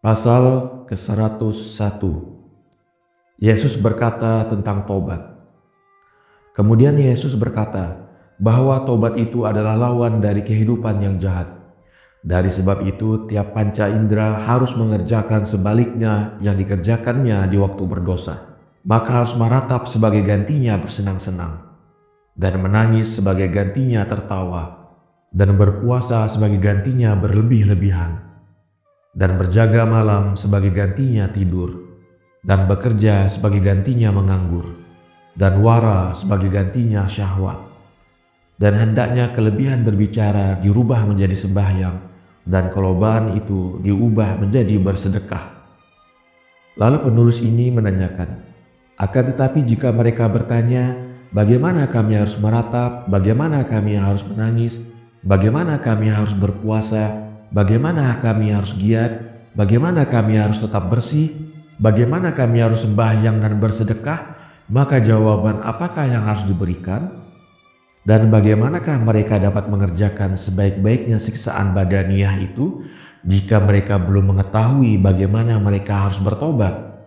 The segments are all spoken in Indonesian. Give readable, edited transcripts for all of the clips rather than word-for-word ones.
Pasal ke-101. Yesus berkata tentang tobat. Kemudian Yesus berkata bahwa tobat itu adalah lawan dari kehidupan yang jahat. Dari sebab itu tiap panca indera harus mengerjakan sebaliknya yang dikerjakannya di waktu berdosa. Maka harus meratap sebagai gantinya bersenang-senang, dan menangis sebagai gantinya tertawa, dan berpuasa sebagai gantinya berlebih-lebihan, dan berjaga malam sebagai gantinya tidur, dan bekerja sebagai gantinya menganggur, dan wara sebagai gantinya syahwat. Dan hendaknya kelebihan berbicara dirubah menjadi sembahyang, dan kelombahan itu diubah menjadi bersedekah. Lalu penulis ini menanyakan, akan tetapi jika mereka bertanya, bagaimana kami harus meratap, bagaimana kami harus menangis, bagaimana kami harus berpuasa, bagaimana kami harus giat, bagaimana kami harus tetap bersih, bagaimana kami harus sembahyang dan bersedekah, maka jawaban apakah yang harus diberikan? Dan bagaimanakah mereka dapat mengerjakan sebaik-baiknya siksaan badaniah itu jika mereka belum mengetahui bagaimana mereka harus bertobat?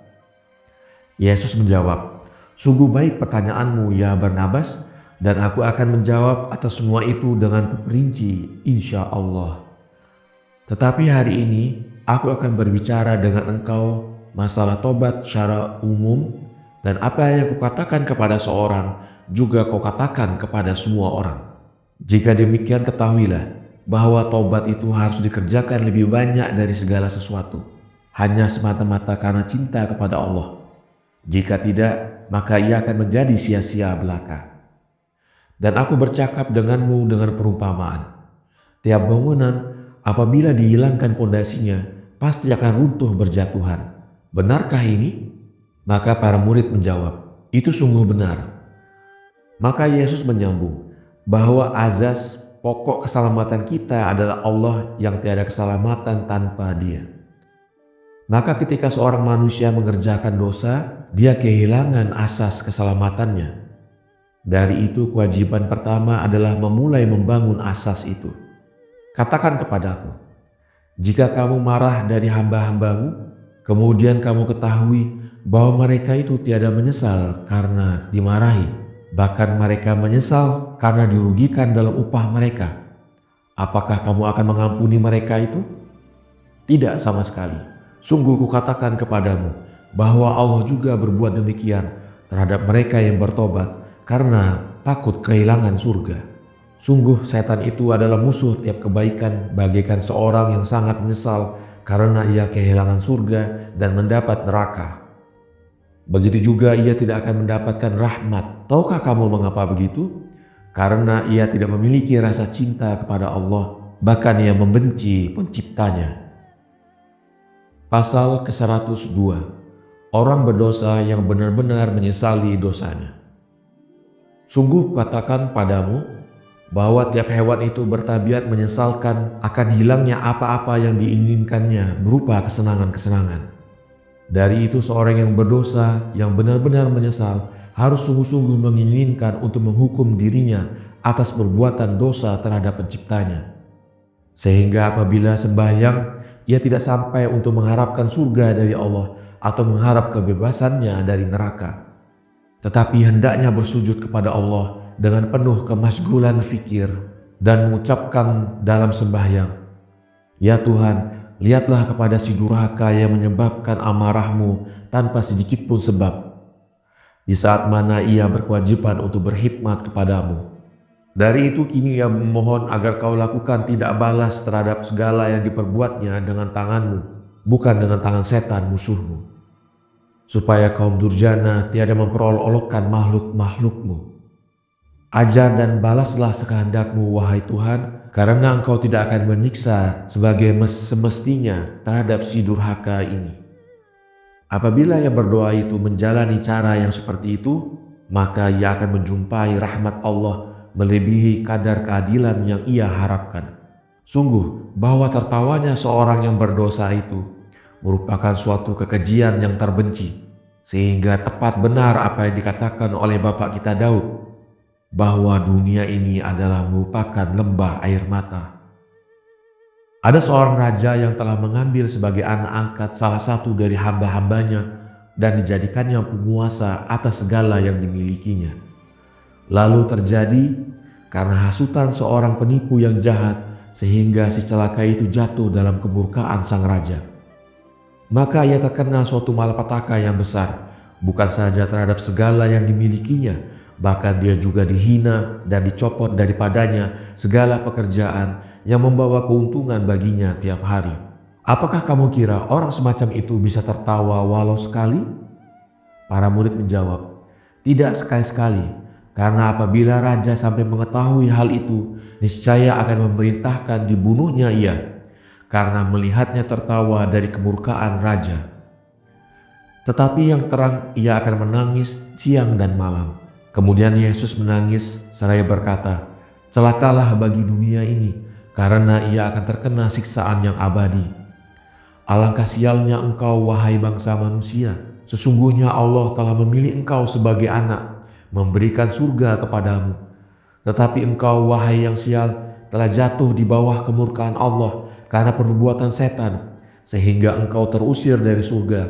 Yesus menjawab, sungguh baik pertanyaanmu ya Barnabas, dan aku akan menjawab atas semua itu dengan terperinci insya Allah. Tetapi hari ini aku akan berbicara dengan engkau masalah tobat secara umum, dan apa yang kukatakan kepada seorang juga kau katakan kepada semua orang. Jika demikian ketahuilah bahwa tobat itu harus dikerjakan lebih banyak dari segala sesuatu, hanya semata-mata karena cinta kepada Allah. Jika tidak, maka ia akan menjadi sia-sia belaka. Dan aku bercakap denganmu dengan perumpamaan. Tiap bangunan apabila dihilangkan pondasinya, pasti akan runtuh berjatuhan. Benarkah ini? Maka para murid menjawab, itu sungguh benar. Maka Yesus menyambung bahwa azas pokok keselamatan kita adalah Allah yang tiada keselamatan tanpa Dia. Maka ketika seorang manusia mengerjakan dosa, dia kehilangan asas keselamatannya. Dari itu kewajiban pertama adalah memulai membangun asas itu. Katakan kepadaku, jika kamu marah dari hamba-hambamu, kemudian kamu ketahui bahwa mereka itu tiada menyesal karena dimarahi, bahkan mereka menyesal karena dirugikan dalam upah mereka, apakah kamu akan mengampuni mereka itu? Tidak sama sekali. Sungguh kukatakan kepadamu bahwa Allah juga berbuat demikian terhadap mereka yang bertobat karena takut kehilangan surga. Sungguh setan itu adalah musuh tiap kebaikan, bagaikan seorang yang sangat menyesal karena ia kehilangan surga dan mendapat neraka. Begitu juga ia tidak akan mendapatkan rahmat. Tahukah kamu mengapa begitu? Karena ia tidak memiliki rasa cinta kepada Allah, bahkan ia membenci penciptanya. Pasal ke-102. Orang berdosa yang benar-benar menyesali dosanya. Sungguh kukatakan padamu bahwa tiap hewan itu bertabiat menyesalkan akan hilangnya apa-apa yang diinginkannya berupa kesenangan-kesenangan. Dari itu seorang yang berdosa yang benar-benar menyesal harus sungguh-sungguh menginginkan untuk menghukum dirinya atas perbuatan dosa terhadap penciptanya. Sehingga apabila sembahyang, ia tidak sampai untuk mengharapkan surga dari Allah atau mengharap kebebasannya dari neraka. Tetapi hendaknya bersujud kepada Allah dengan penuh kemasgulan fikir dan mengucapkan dalam sembahyang, ya Tuhan, lihatlah kepada si durhaka yang menyebabkan amarahmu tanpa sedikit pun sebab, di saat mana ia berkewajiban untuk berkhidmat kepadamu. Dari itu kini ia memohon agar kau lakukan tidak balas terhadap segala yang diperbuatnya dengan tanganmu, bukan dengan tangan setan musuhmu, supaya kaum durjana tiada memperolok-olokkan makhluk-makhlukmu. Ajar dan balaslah sekehendakmu wahai Tuhan, karena engkau tidak akan menyiksa sebagai semestinya terhadap si durhaka ini. Apabila yang berdoa itu menjalani cara yang seperti itu, maka ia akan menjumpai rahmat Allah melebihi kadar keadilan yang ia harapkan. Sungguh bahwa tertawanya seorang yang berdosa itu merupakan suatu kekejian yang terbenci, sehingga tepat benar apa yang dikatakan oleh Bapak kita Daud, bahwa dunia ini adalah merupakan lembah air mata. Ada seorang raja yang telah mengambil sebagai anak angkat salah satu dari hamba-hambanya dan dijadikannya penguasa atas segala yang dimilikinya. Lalu terjadi karena hasutan seorang penipu yang jahat sehingga si celaka itu jatuh dalam kemurkaan sang raja. Maka ia terkena suatu malapetaka yang besar, bukan saja terhadap segala yang dimilikinya, bahkan dia juga dihina dan dicopot daripadanya segala pekerjaan yang membawa keuntungan baginya tiap hari. Apakah kamu kira orang semacam itu bisa tertawa walau sekali? Para murid menjawab, tidak sekali-sekali, karena apabila raja sampai mengetahui hal itu, niscaya akan memerintahkan dibunuhnya ia, karena melihatnya tertawa dari kemurkaan raja. Tetapi yang terang ia akan menangis siang dan malam. Kemudian Yesus menangis seraya berkata, celakalah bagi dunia ini, karena ia akan terkena siksaan yang abadi. Alangkah sialnya engkau, wahai bangsa manusia, sesungguhnya Allah telah memilih engkau sebagai anak, memberikan surga kepadamu. Tetapi engkau, wahai yang sial, telah jatuh di bawah kemurkaan Allah karena perbuatan setan, sehingga engkau terusir dari surga,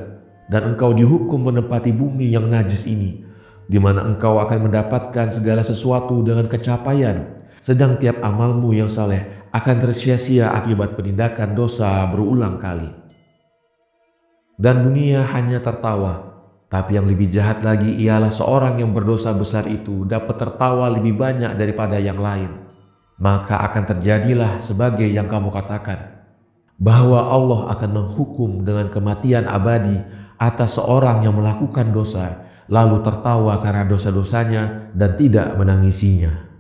dan engkau dihukum menempati bumi yang najis ini, di mana engkau akan mendapatkan segala sesuatu dengan kecapaian, sedang tiap amalmu yang saleh akan tersia-sia akibat penindakan dosa berulang kali. Dan dunia hanya tertawa, tapi yang lebih jahat lagi ialah seorang yang berdosa besar itu dapat tertawa lebih banyak daripada yang lain. Maka akan terjadilah sebagai yang kamu katakan, bahwa Allah akan menghukum dengan kematian abadi atas seorang yang melakukan dosa, lalu tertawa karena dosa-dosanya dan tidak menangisinya.